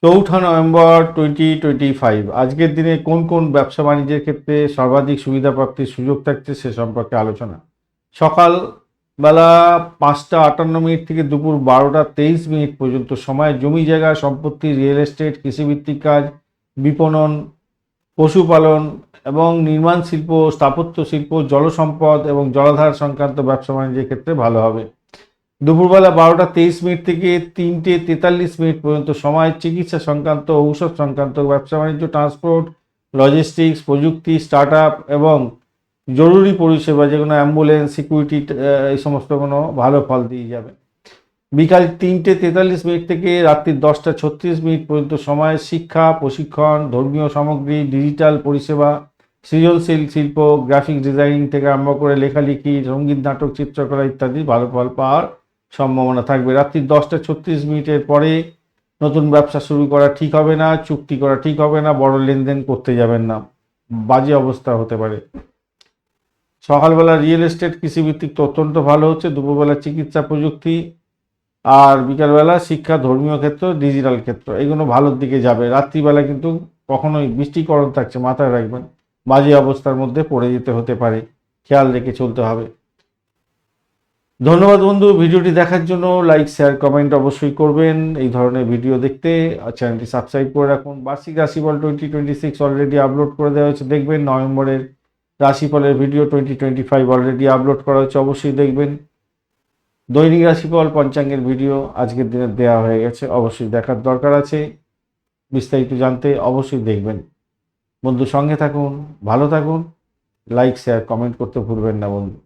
4 November 2025 আজকের দিনে কোন কোন ব্যবসা বাণিজ্যের ক্ষেত্রে সর্বাধিক সুবিধা প্রাপ্তির সুযোগ থাকছে সে সম্পর্কে আলোচনা। সকাল বেলা 5টা 58 মিনিট থেকে দুপুর 12টা 23 মিনিট পর্যন্ত সময় জমি জায়গা সম্পত্তি রিয়েল এস্টেট কৃষিভিত্তিক কাজ বিপণন পশুপালন এবং নির্মাণ শিল্প স্থাপত্য শিল্প জলসম্পদ এবং জলাধার সংক্রান্ত ব্যবসা বাণিজ্যের ক্ষেত্রে ভালো হবে। দুপুরবেলা 12টা 23 মিনিট থেকে 3টে 43 মিনিট পর্যন্ত সময় চিকিৎসা সংক্রান্ত ঔষধ সংক্রান্ত ব্যবসা বাণিজ্য ট্রান্সপোর্ট লজিস্টিক্স প্রযুক্তি স্টার্ট আপ এবং জরুরি পরিষেবা যেগুলো অ্যাম্বুলেন্স সিকিউরিটি এই সমস্ত কোনো ভালো ফল দিয়ে যাবে। বিকাল 3টে 43 মিনিট থেকে রাত্রি 10টা 36 মিনিট পর্যন্ত সময় শিক্ষা প্রশিক্ষণ ধর্মীয় সামগ্রী ডিজিটাল পরিষেবা সৃজনশীল শিল্প গ্রাফিক ডিজাইনিং থেকে আরম্ভ করে লেখালেখি সঙ্গীত নাটক চিত্রকলা ইত্যাদি ভালো ফল পাওয়ার সম্ভাবনা থাকবে। রাত্রি 10টা 36 মিনিটের পরে নতুন ব্যবসা শুরু করা ঠিক হবে না, চুক্তি করা ঠিক হবে না, বড় লেনদেন করতে যাবেন না, বাজে অবস্থা হতে পারে। সকালবেলা রিয়েল এস্টেট কৃষিভিত্তিক তো অত্যন্ত ভালো হচ্ছে, দুপুরবেলা চিকিৎসা প্রযুক্তি আর বিকালবেলা শিক্ষা ধর্মীয় ক্ষেত্র ডিজিটাল ক্ষেত্র এগুলো ভালোর দিকে যাবে। রাত্রিবেলা কিন্তু কখনোই বৃষ্টিকরণ থাকছে, মাথায় রাখবেন, বাজে অবস্থার মধ্যে পড়ে যেতে হতে পারে, খেয়াল রেখে চলতে হবে। ধন্যবাদ বন্ধু, ভিডিওটি দেখার জন্য লাইক শেয়ার কমেন্ট অবশ্যই করবেন। এই ধরনের ভিডিও দেখতে চ্যানেলটি সাবস্ক্রাইব করে রাখুন। বার্ষিক রাশিফল 2026 অলরেডি আপলোড করে দেওয়া হয়েছে, দেখবেন। নভেম্বরের রাশিফলের ভিডিও 2025 অলরেডি আপলোড করা হচ্ছে, অবশ্যই দেখবেন। দৈনিক রাশিফল পঞ্চাঙ্গের ভিডিও আজকের দিনে দেওয়া হয়ে গেছে, অবশ্যই দেখার দরকার আছে। বিস্তারিত জানতে অবশ্যই দেখবেন। বন্ধু সঙ্গে থাকুন, ভালো থাকুন, লাইক শেয়ার কমেন্ট করতে ভুলবেন না বন্ধু।